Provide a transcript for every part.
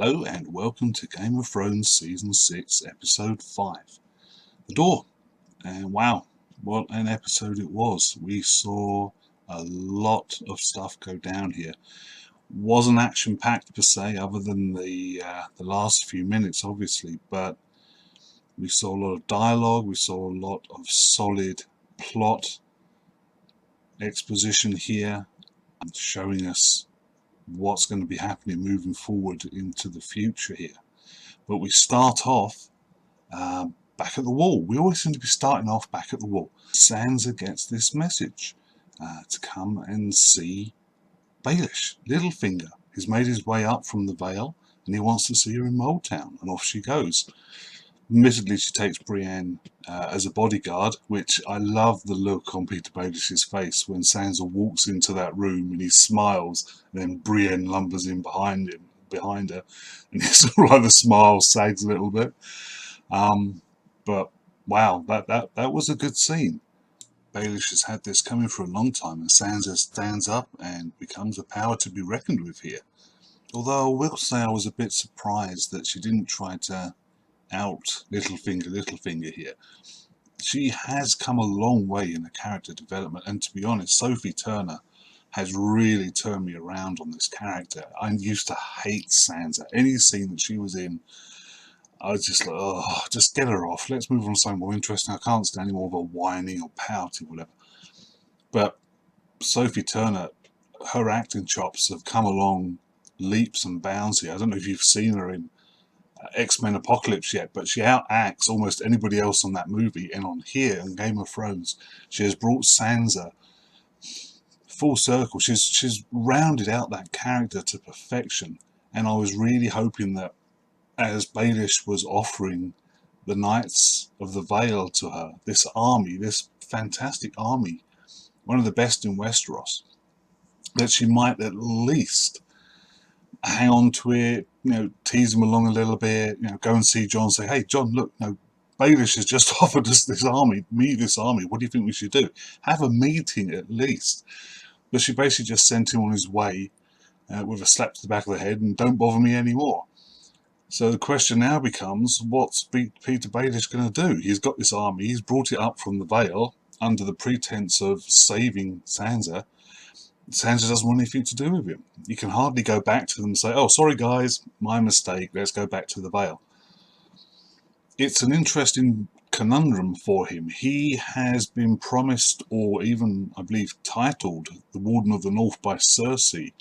Hello and welcome to Game of Thrones Season 6, Episode 5. The Door. And wow, what an episode it was. We saw a lot of stuff go down here. Wasn't action-packed per se, other than the last few minutes, obviously, but we saw a lot of dialogue, we saw a lot of solid plot exposition here, showing us what's going to be happening moving forward into the future here. But we start off back at the wall. We always seem to be starting off back at the wall. Sansa gets this message to come and see Baelish. Littlefinger has made his way up from the Vale and he wants to see her in Moldtown, and off she goes. Admittedly, she takes Brienne as a bodyguard, which I love the look on Peter Baelish's face when Sansa walks into that room and he smiles, and then Brienne lumbers in behind her, and it's sort of like the smile sags a little bit. But wow, that was a good scene. Baelish has had this coming for a long time, and Sansa stands up and becomes a power to be reckoned with here. Although I will say I was a bit surprised that she didn't try to out Littlefinger here. She has come a long way in the character development, and to be honest, Sophie Turner has really turned me around on this character. I used to hate Sansa. Any scene that she was in, I was just like, oh, just get her off. Let's move on to something more interesting. I can't stand any more of a whining or pouting, whatever. But Sophie Turner, her acting chops have come along leaps and bounds here. I don't know if you've seen her in X-Men Apocalypse yet, but she outacts almost anybody else on that movie, and on here in Game of Thrones she has brought Sansa full circle. She's rounded out that character to perfection, and I was really hoping that as Baelish was offering the Knights of the Vale to her, this army, this fantastic army, one of the best in Westeros, that she might at least hang on to it, tease him along a little bit, go and see Jon, say, hey, Jon, look, Baelish has just offered us this army, what do you think we should do? Have a meeting at least. But she basically just sent him on his way with a slap to the back of the head and don't bother me anymore. So the question now becomes, what's Peter Baelish going to do? He's got this army, he's brought it up from the Vale under the pretense of saving Sansa. Sansa doesn't want anything to do with him. You can hardly go back to them and say, oh, sorry guys, my mistake, let's go back to the Vale. It's an interesting conundrum for him. He has been promised, or even, I believe, titled the Warden of the North by Cersei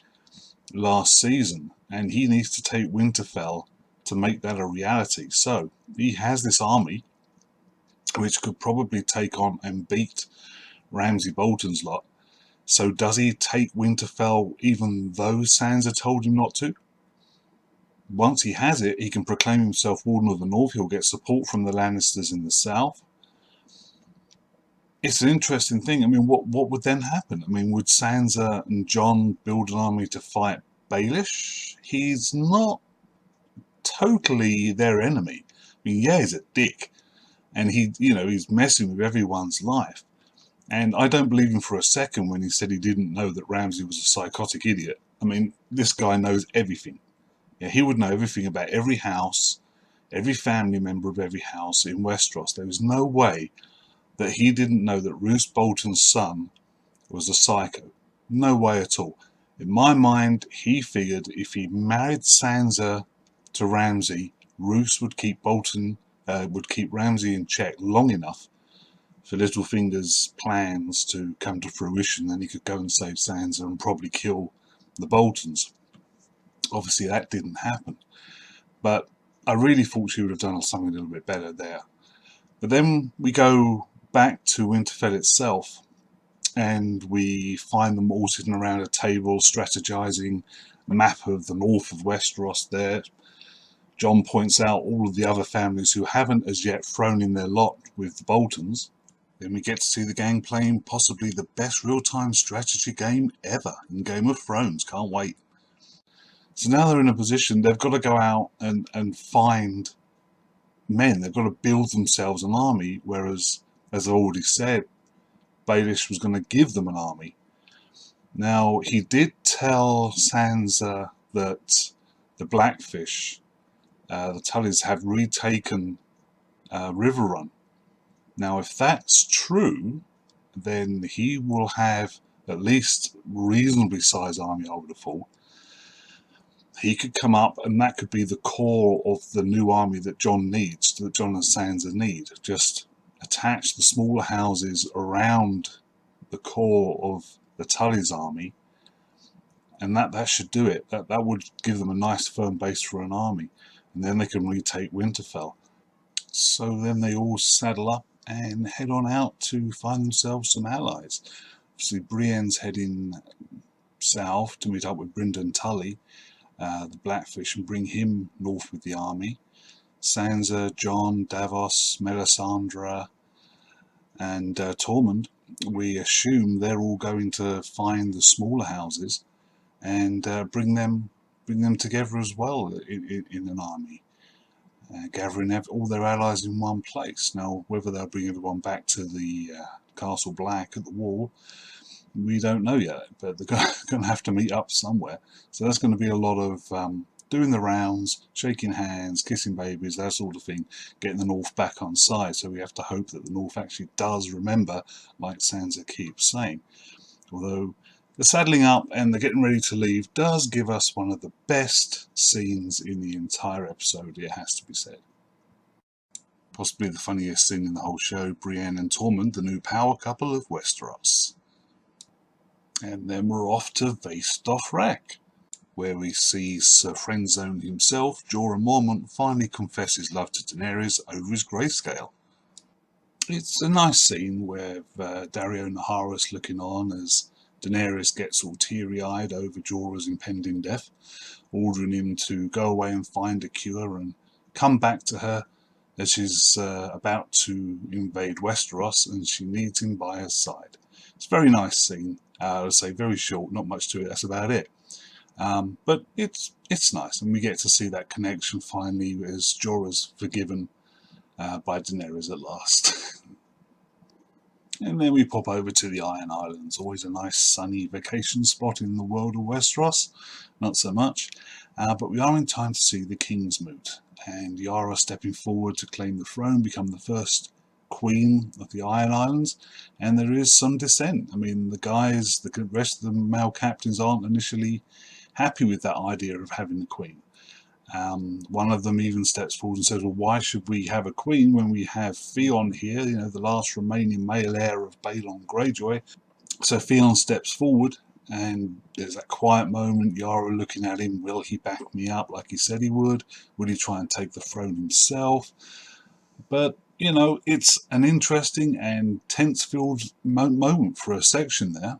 last season, and he needs to take Winterfell to make that a reality. So he has this army which could probably take on and beat Ramsay Bolton's lot. So does he take Winterfell even though Sansa told him not to? Once he has it, he can proclaim himself Warden of the North. He'll get support from the Lannisters in the south. It's an interesting thing. I mean, what would then happen? I mean, would Sansa and Jon build an army to fight Baelish? He's not totally their enemy. I mean, yeah, he's a dick, and he's messing with everyone's life. And I don't believe him for a second when he said he didn't know that Ramsay was a psychotic idiot. I mean, this guy knows everything. Yeah, he would know everything about every house, every family member of every house in Westeros. There was no way that he didn't know that Roose Bolton's son was a psycho. No way at all. In my mind, he figured if he married Sansa to Ramsay, Roose would keep Ramsay in check long enough for Littlefinger's plans to come to fruition, then he could go and save Sansa and probably kill the Boltons. Obviously that didn't happen, but I really thought she would have done something a little bit better there. But then we go back to Winterfell itself, and we find them all sitting around a table strategizing, a map of the north of Westeros there. Jon points out all of the other families who haven't as yet thrown in their lot with the Boltons. Then we get to see the gang playing possibly the best real-time strategy game ever in Game of Thrones. Can't wait. So now they're in a position, they've got to go out and find men. They've got to build themselves an army, whereas, as I already said, Baelish was going to give them an army. Now, he did tell Sansa that the Blackfish, the Tullys have retaken Riverrun. Now, if that's true, then he will have at least reasonably sized army, I would have thought. He could come up, and that could be the core of the new army that Jon needs, that Jon and Sansa need. Just attach the smaller houses around the core of the Tully's army, and that should do it. That would give them a nice firm base for an army, and then they can retake Winterfell. So then they all saddle up and head on out to find themselves some allies. Obviously, Brienne's heading south to meet up with Brynden Tully, the Blackfish, and bring him north with the army. Sansa, Jon, Davos, Melisandre, and Tormund, we assume they're all going to find the smaller houses and bring them together as well in an army, gathering all their allies in one place. Now, whether they'll bring everyone back to the Castle Black at the Wall, we don't know yet, but they're going to have to meet up somewhere. So that's going to be a lot of doing the rounds, shaking hands, kissing babies, that sort of thing, getting the North back on side. So we have to hope that the North actually does remember, like Sansa keeps saying. Although the saddling up and the getting ready to leave does give us one of the best scenes in the entire episode, it has to be said. Possibly the funniest scene in the whole show, Brienne and Tormund, the new power couple of Westeros. And then we're off to Vaes Dothrak, where we see Sir Friendzone himself, Jorah Mormont, finally confess his love to Daenerys over his grayscale. It's a nice scene where Daario Naharis looking on as Daenerys gets all teary-eyed over Jorah's impending death, ordering him to go away and find a cure and come back to her as she's about to invade Westeros and she needs him by her side. It's a very nice scene. I would say very short, not much to it, that's about it. But it's nice, and we get to see that connection finally as Jorah's forgiven by Daenerys at last. And then we pop over to the Iron Islands, always a nice sunny vacation spot in the world of Westeros, not so much, but we are in time to see the King's Moot, and Yara stepping forward to claim the throne, become the first Queen of the Iron Islands, and there is some dissent. I mean, the rest of the male captains aren't initially happy with that idea of having a queen. One of them even steps forward and says, well, why should we have a queen when we have Theon here, the last remaining male heir of Balon Greyjoy? So Theon steps forward, and there's that quiet moment, Yara looking at him, will he back me up like he said he would? Will he try and take the throne himself? But it's an interesting and tense-filled moment for a section there,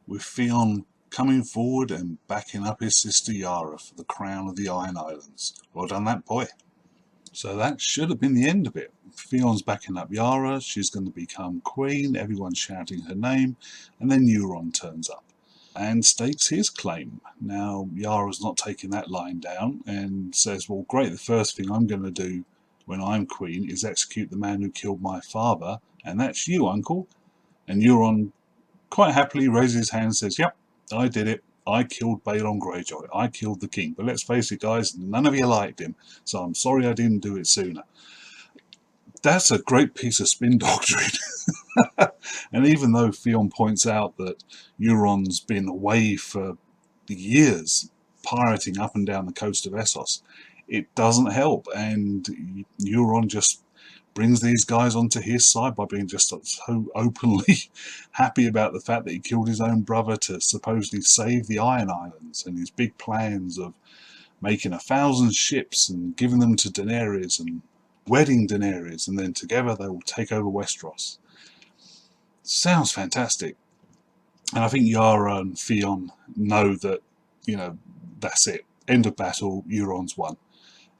with Theon coming forward and backing up his sister Yara for the crown of the Iron Islands. Well done, that boy. So that should have been the end of it. Theon's backing up Yara, she's going to become queen, everyone's shouting her name, and then Euron turns up and stakes his claim. Now, Yara's not taking that line down and says, well, great, the first thing I'm going to do when I'm queen is execute the man who killed my father, and that's you, uncle. And Euron quite happily raises his hand and says, yep, I did it. I killed Balon Greyjoy. I killed the king. But let's face it, guys, none of you liked him, so I'm sorry I didn't do it sooner. That's a great piece of spin doctrine. And even though Theon points out that Euron's been away for years, pirating up and down the coast of Essos, it doesn't help, and Euron just brings these guys onto his side by being just so openly happy about the fact that he killed his own brother to supposedly save the Iron Islands, and his big plans of making 1,000 ships and giving them to Daenerys and wedding Daenerys, and then together they will take over Westeros. Sounds fantastic. And I think Yara and Theon know that, that's it. End of battle, Euron's won.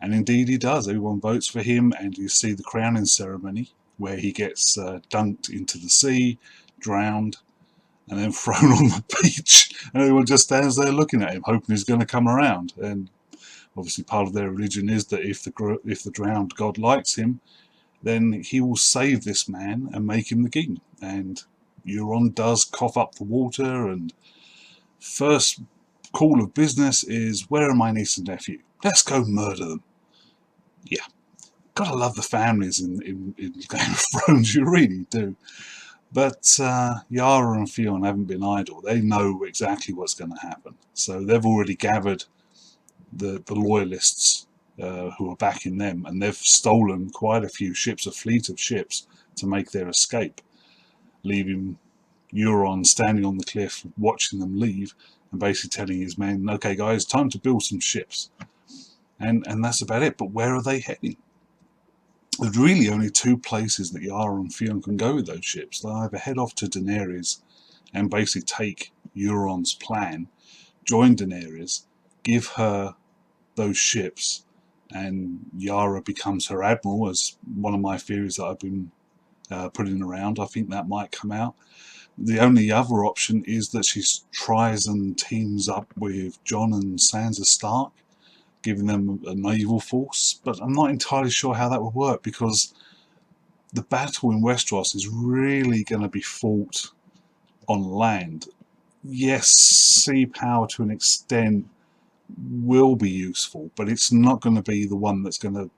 And indeed he does. Everyone votes for him, and you see the crowning ceremony where he gets dunked into the sea, drowned, and then thrown on the beach. And everyone just stands there looking at him, hoping he's going to come around. And obviously part of their religion is that if the drowned god likes him, then he will save this man and make him the king. And Euron does cough up the water, and first call of business is, where are my niece and nephew? Let's go murder them. Yeah, gotta love the families in Game of Thrones, you really do. But Yara and Theon haven't been idle. They know exactly what's going to happen. So they've already gathered the loyalists who are backing them, and they've stolen quite a few ships, a fleet of ships, to make their escape, leaving Euron standing on the cliff watching them leave and basically telling his men, okay guys, time to build some ships. And that's about it. But where are they heading? There's really only two places that Yara and Theon can go with those ships. They either head off to Daenerys and basically take Euron's plan, join Daenerys, give her those ships, and Yara becomes her admiral, as one of my theories that I've been putting around. I think that might come out. The only other option is that she tries and teams up with Jon and Sansa Stark, giving them a naval force, but I'm not entirely sure how that would work, because the battle in Westeros is really going to be fought on land. Yes, sea power to an extent will be useful, but it's not going to be the one that's going to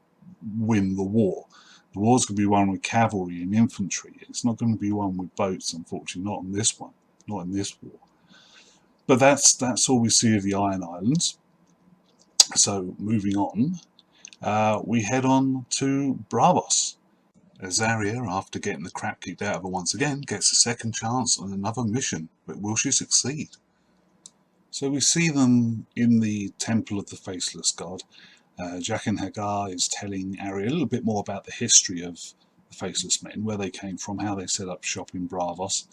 win the war. The war's going to be one with cavalry and infantry. It's not going to be one with boats, unfortunately, not on this one, not in this war. But that's all we see of the Iron Islands. So moving on, we head on to Braavos, as Arya, after getting the crap kicked out of her once again, gets a second chance on another mission. But will she succeed? So we see them in the Temple of the Faceless God. Jaqen H'ghar is telling Arya a little bit more about the history of the Faceless Men, where they came from, how they set up shop in Braavos.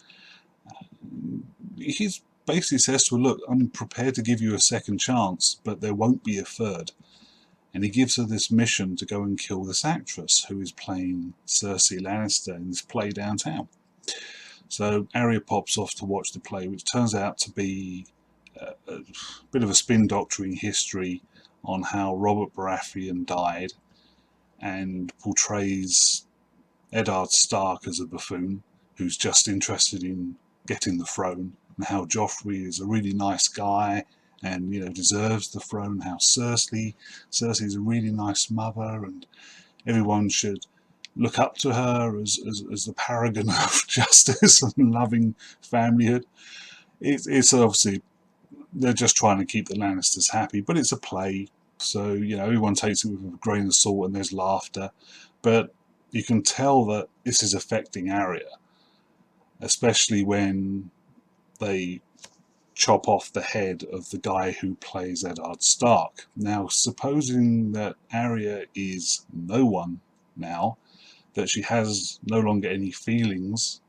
He basically says to her, look, I'm prepared to give you a second chance, but there won't be a third. And he gives her this mission to go and kill this actress who is playing Cersei Lannister in this play downtown. So Arya pops off to watch the play, which turns out to be a bit of a spin doctoring history on how Robert Baratheon died, and portrays Eddard Stark as a buffoon who's just interested in getting the throne, and how Joffrey is a really nice guy and, you know, deserves the throne, how Cersei is a really nice mother and everyone should look up to her as the paragon of justice and loving familyhood. It's obviously, they're just trying to keep the Lannisters happy, but it's a play, so, you know, everyone takes it with a grain of salt and there's laughter. But you can tell that this is affecting Arya, especially when they chop off the head of the guy who plays Eddard Stark. Now, supposing that Arya is no one now, that she has no longer any feelings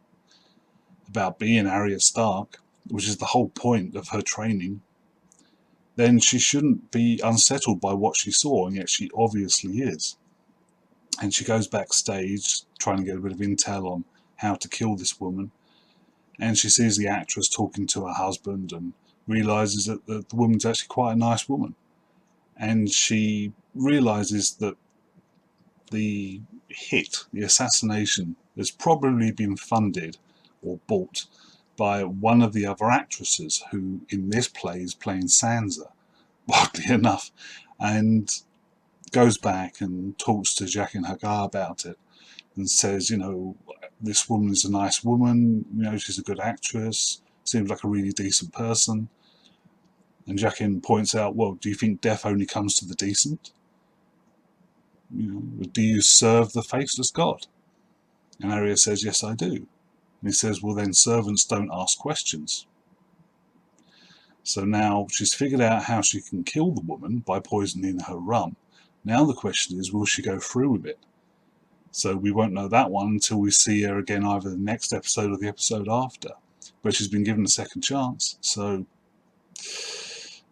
about being Arya Stark, which is the whole point of her training, then she shouldn't be unsettled by what she saw, and yet she obviously is. And she goes backstage trying to get a bit of intel on how to kill this woman, and she sees the actress talking to her husband and realizes that the woman's actually quite a nice woman. And she realizes that the hit, the assassination, has probably been funded or bought by one of the other actresses who in this play is playing Sansa, oddly enough, and goes back and talks to Jaqen H'ghar about it and says, you know, this woman is a nice woman, you know, she's a good actress, seems like a really decent person. And Jaqen points out, well, do you think death only comes to the decent? You know, do you serve the faceless god? And Arya says, yes, I do. And he says, well, then servants don't ask questions. So now she's figured out how she can kill the woman by poisoning her rum. Now the question is, will she go through with it? So we won't know that one until we see her again, either the next episode or the episode after. But she's been given a second chance. So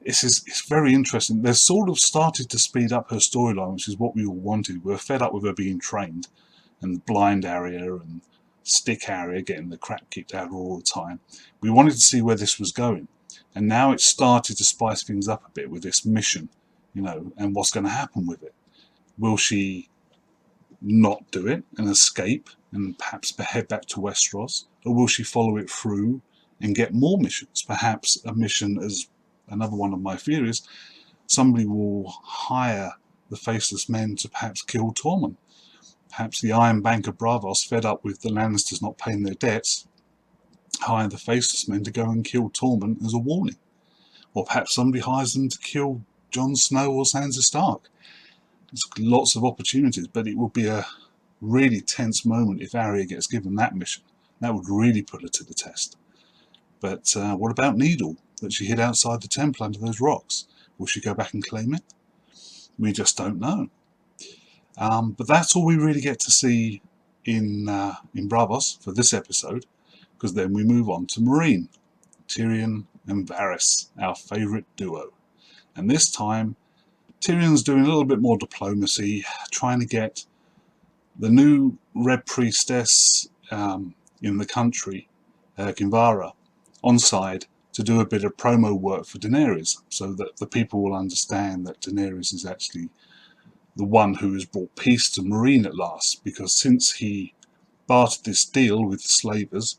it's very interesting. They've sort of started to speed up her storyline, which is what we all wanted. We're fed up with her being trained, and blind Arya and stick Arya getting the crap kicked out of her all the time. We wanted to see where this was going. And now it's started to spice things up a bit with this mission, you know, and what's going to happen with it. Will she not do it and escape and perhaps head back to Westeros, or will she follow it through and get more missions, perhaps a mission as another one of my theories, somebody will hire the Faceless Men to perhaps kill Tormund. Perhaps the Iron Bank of Braavos, fed up with the Lannisters not paying their debts, hire the Faceless Men to go and kill Tormund as a warning. Or perhaps somebody hires them to kill Jon Snow or Sansa Stark. There's lots of opportunities, but it would be a really tense moment if Arya gets given that mission. That would really put her to the test. But what about Needle, that she hid outside the temple under those rocks? Will she go back and claim it? We just don't know. But that's all we really get to see in Braavos for this episode, because then we move on to Meereen, Tyrion and Varys, our favourite duo. And this time, Tyrion's doing a little bit more diplomacy, trying to get the new Red Priestess in the country, Kinvara, on side to do a bit of promo work for Daenerys, so that the people will understand that Daenerys is actually the one who has brought peace to Meereen at last, because since he bartered this deal with the slavers,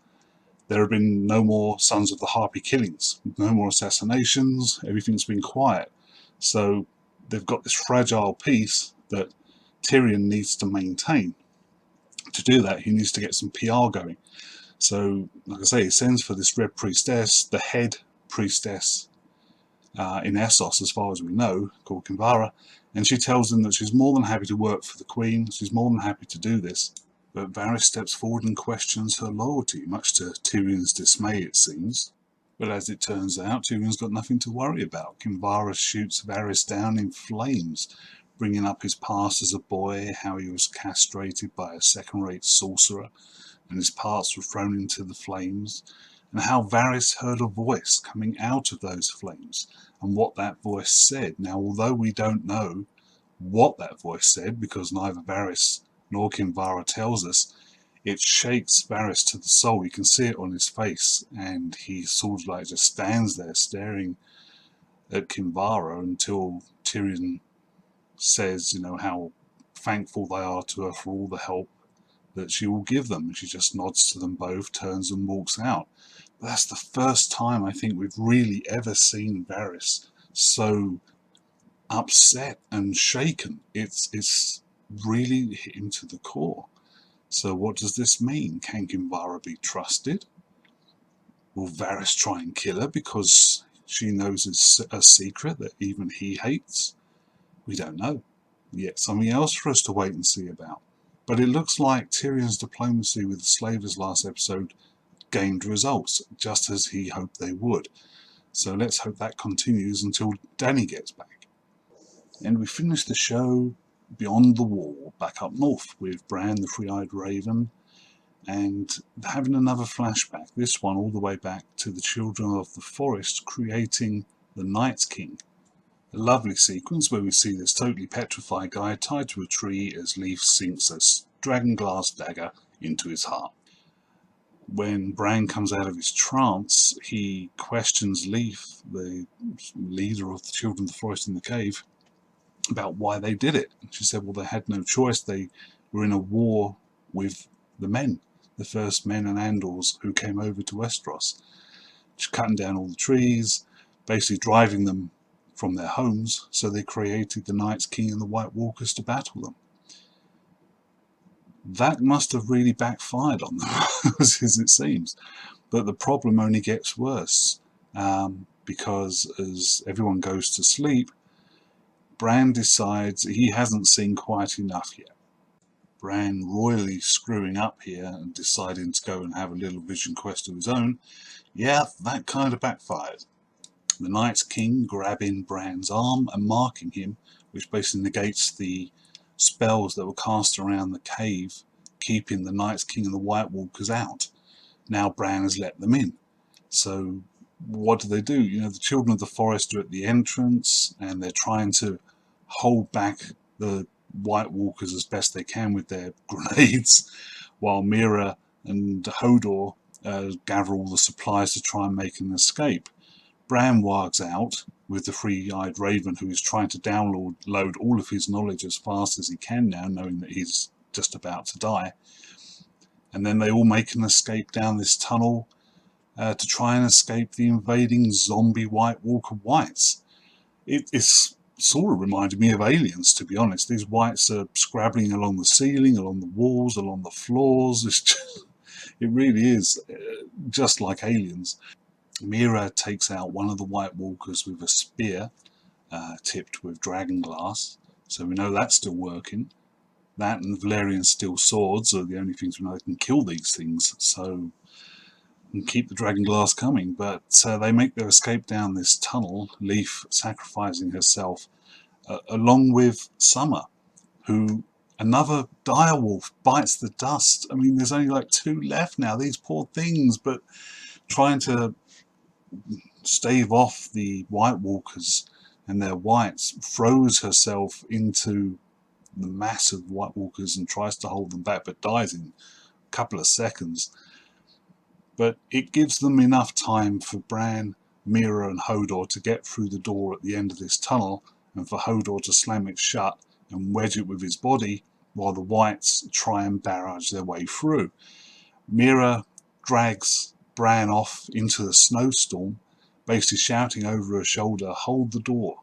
there have been no more Sons of the Harpy killings, no more assassinations, everything's been quiet. So they've got this fragile peace that Tyrion needs to maintain. To do that, he needs to get some PR going. So, like I say, he sends for this Red Priestess, the head priestess in Essos, as far as we know, called Kinvara, and she tells him that she's more than happy to work for the Queen, she's more than happy to do this. But Varys steps forward and questions her loyalty, much to Tyrion's dismay, it seems. But as it turns out, Tyrion's got nothing to worry about. Kinvara shoots Varys down in flames, bringing up his past as a boy, how he was castrated by a second-rate sorcerer, and his parts were thrown into the flames, and how Varys heard a voice coming out of those flames, and what that voice said. Now, although we don't know what that voice said, because neither Varys nor Kinvara tells us, it shakes Varys to the soul. You can see it on his face, and he sort of like just stands there staring at Kinvara until Tyrion says, you know, how thankful they are to her for all the help that she will give them. And she just nods to them both, turns and walks out. But that's the first time I think we've really ever seen Varys so upset and shaken. It's really hit him to the core. So what does this mean? Can Kinvara be trusted? Will Varys try and kill her because she knows a secret that even he hates? We don't know. Yet something else for us to wait and see about. But it looks like Tyrion's diplomacy with the slavers last episode gained results, just as he hoped they would. So let's hope that continues until Dany gets back. And we finish the show beyond the wall, back up north, with Bran the Three-Eyed Raven, and having another flashback, this one all the way back to the Children of the Forest creating the Night King. A lovely sequence where we see this totally petrified guy tied to a tree as Leaf sinks a dragonglass dagger into his heart. When Bran comes out of his trance, he questions Leaf, the leader of the Children of the Forest in the cave, about why they did it. She said, well, they had no choice. They were in a war with the men, the first men and Andals who came over to Westeros, cutting down all the trees, basically driving them from their homes, so they created the Night's King and the White Walkers to battle them. That must have really backfired on them, as it seems. But the problem only gets worse, because as everyone goes to sleep, Bran decides he hasn't seen quite enough yet. Bran royally screwing up here and deciding to go and have a little vision quest of his own, yeah, that kind of backfired. The Night King grabbing Bran's arm and marking him, which basically negates the spells that were cast around the cave, keeping the Night King and the White Walkers out. Now Bran has let them in. So what do? You know, the Children of the Forest are at the entrance, and they're trying to hold back the White Walkers as best they can with their grenades, while Meera and Hodor gather all the supplies to try and make an escape. Bran wargs out with the Three-Eyed Raven, who is trying to download all of his knowledge as fast as he can now, knowing that he's just about to die. And then they all make an escape down this tunnel. to try and escape the invading zombie White Walker whites. It's sort of reminded me of Aliens, to be honest. These whites are scrabbling along the ceiling, along the walls, along the floors. It really is just like Aliens. Mira takes out one of the White Walkers with a spear tipped with dragon glass, so we know that's still working. That and Valerian steel swords are the only things we know that can kill these things, so and keep the dragon glass coming. But they make their escape down this tunnel, Leaf sacrificing herself, along with Summer, who, another direwolf, bites the dust. I mean, there's only like 2 left now, these poor things, but trying to stave off the White Walkers and their whites, throws herself into the mass of White Walkers and tries to hold them back, but dies in a couple of seconds. But it gives them enough time for Bran, Mira and Hodor to get through the door at the end of this tunnel, and for Hodor to slam it shut and wedge it with his body while the whites try and barrage their way through. Mira drags Bran off into the snowstorm, basically shouting over her shoulder, "Hold the door."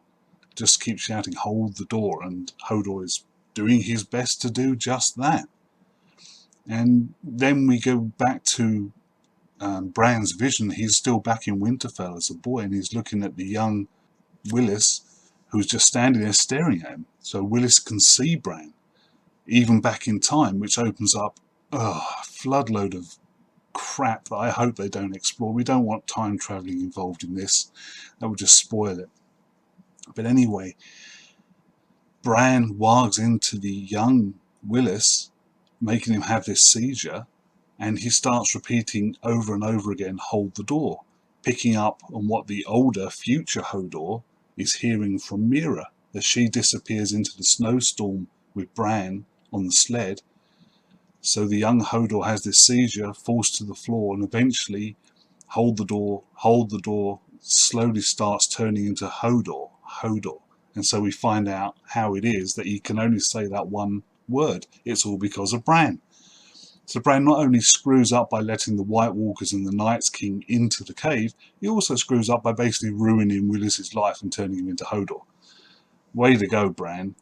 Just keep shouting, "Hold the door," and Hodor is doing his best to do just that. And then we go back to Bran's vision. He's still back in Winterfell as a boy, and he's looking at the young Willis, who's just standing there staring at him. So Willis can see Bran, even back in time, which opens up a floodload of crap that I hope they don't explore. We don't want time travelling involved in this. That would just spoil it. But anyway, Bran wargs into the young Willis, making him have this seizure, and he starts repeating over and over again, "Hold the door," picking up on what the older future Hodor is hearing from Mira as she disappears into the snowstorm with Bran on the sled. So the young Hodor has this seizure, falls to the floor, and eventually hold the door, slowly starts turning into Hodor. And so we find out how it is that he can only say that one word. It's all because of Bran. So Bran not only screws up by letting the White Walkers and the Night's King into the cave, he also screws up by basically ruining Willis's life and turning him into Hodor. Way to go, Bran.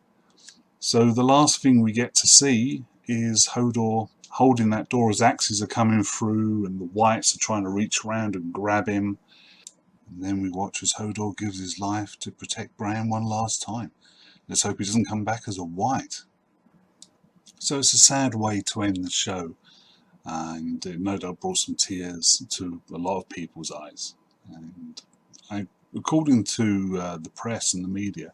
So the last thing we get to see is Hodor holding that door as axes are coming through and the whites are trying to reach around and grab him. And then we watch as Hodor gives his life to protect Bran one last time. Let's hope he doesn't come back as a white. So it's a sad way to end the show, and it no doubt brought some tears to a lot of people's eyes. And according to the press and the media,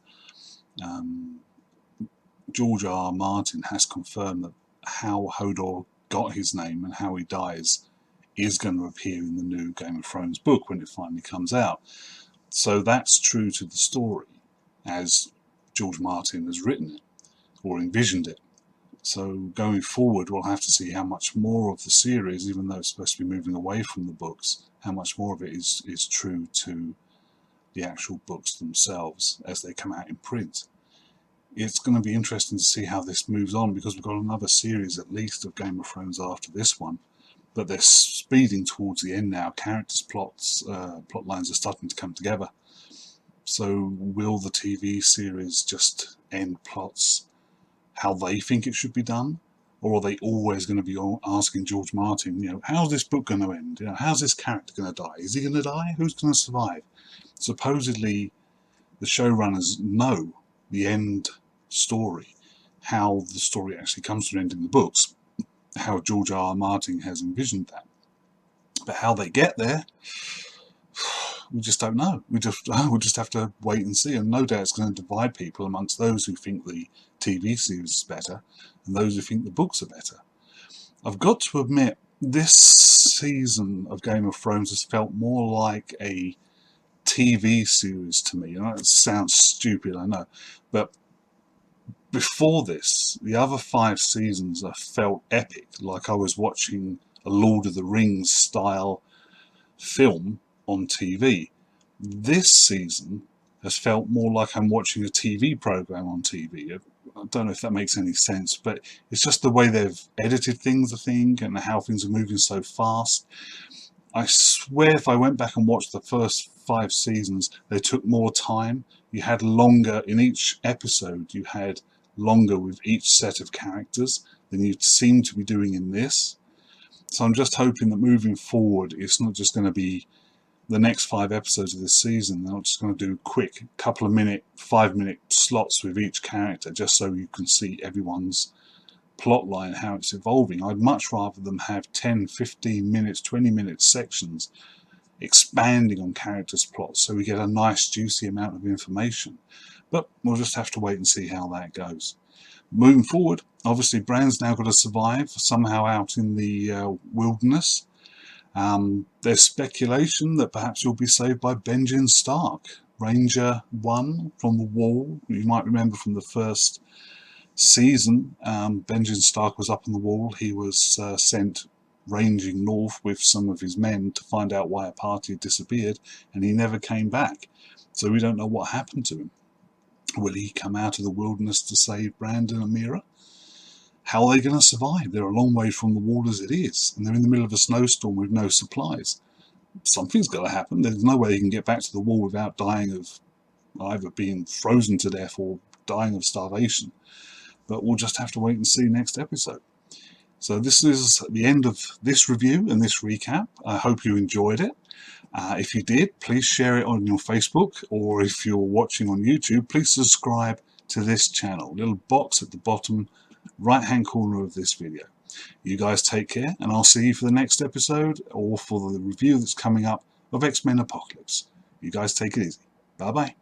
George R.R. Martin has confirmed that how Hodor got his name and how he dies is going to appear in the new Game of Thrones book when it finally comes out. So that's true to the story as George Martin has written it or envisioned it. So going forward, we'll have to see how much more of the series, even though it's supposed to be moving away from the books, how much more of it is true to the actual books themselves as they come out in print. It's going to be interesting to see how this moves on, because we've got another series at least of Game of Thrones after this one, but they're speeding towards the end now. Characters' plot lines are starting to come together. So will the TV series just end plots how they think it should be done, or are they always going to be asking George Martin, how's this book going to end? How's this character going to die? Is he going to die? Who's going to survive? Supposedly, the showrunners know the end story, how the story actually comes to an end in the books, how George R.R. Martin has envisioned that. But how they get there, we just don't know. We'll just have to wait and see, and no doubt it's going to divide people amongst those who think the TV series is better and those who think the books are better. I've got to admit, this season of Game of Thrones has felt more like a TV series to me. That sounds stupid, I know, but before this, the other 5 seasons have felt epic, like I was watching a Lord of the Rings style film on TV. This season has felt more like I'm watching a TV program on TV. I don't know if that makes any sense, but it's just the way they've edited things, I think, and how things are moving so fast. I swear if I went back and watched the first 5 seasons, they took more time. You had longer in each episode, you had longer with each set of characters than you seem to be doing in this. So I'm just hoping that moving forward, it's not just going to be the next 5 episodes of this season. They're not just going to do quick couple of 5-minute slots with each character just so you can see everyone's plot line, how it's evolving. I'd much rather them have 10, 15 minutes, 20-minute sections expanding on characters' plots so we get a nice juicy amount of information. But we'll just have to wait and see how that goes. Moving forward, obviously Bran's now got to survive somehow out in the wilderness. There's speculation that perhaps he'll be saved by Benjen Stark, Ranger 1 from the Wall. You might remember from the first season, Benjen Stark was up on the Wall. He was sent ranging north with some of his men to find out why a party had disappeared, and he never came back. So we don't know what happened to him. Will he come out of the wilderness to save Brandon and Mira? How are they going to survive? They're a long way from the Wall as it is, and they're in the middle of a snowstorm with no supplies. Something's got to happen. There's no way he can get back to the Wall without dying of either being frozen to death or dying of starvation. But we'll just have to wait and see next episode. So this is the end of this review and this recap. I hope you enjoyed it. If you did, please share it on your Facebook, or if you're watching on YouTube, please subscribe to this channel. Little box at the bottom right hand corner of this video. You guys take care, and I'll see you for the next episode or for the review that's coming up of X-Men Apocalypse. You guys take it easy. Bye bye.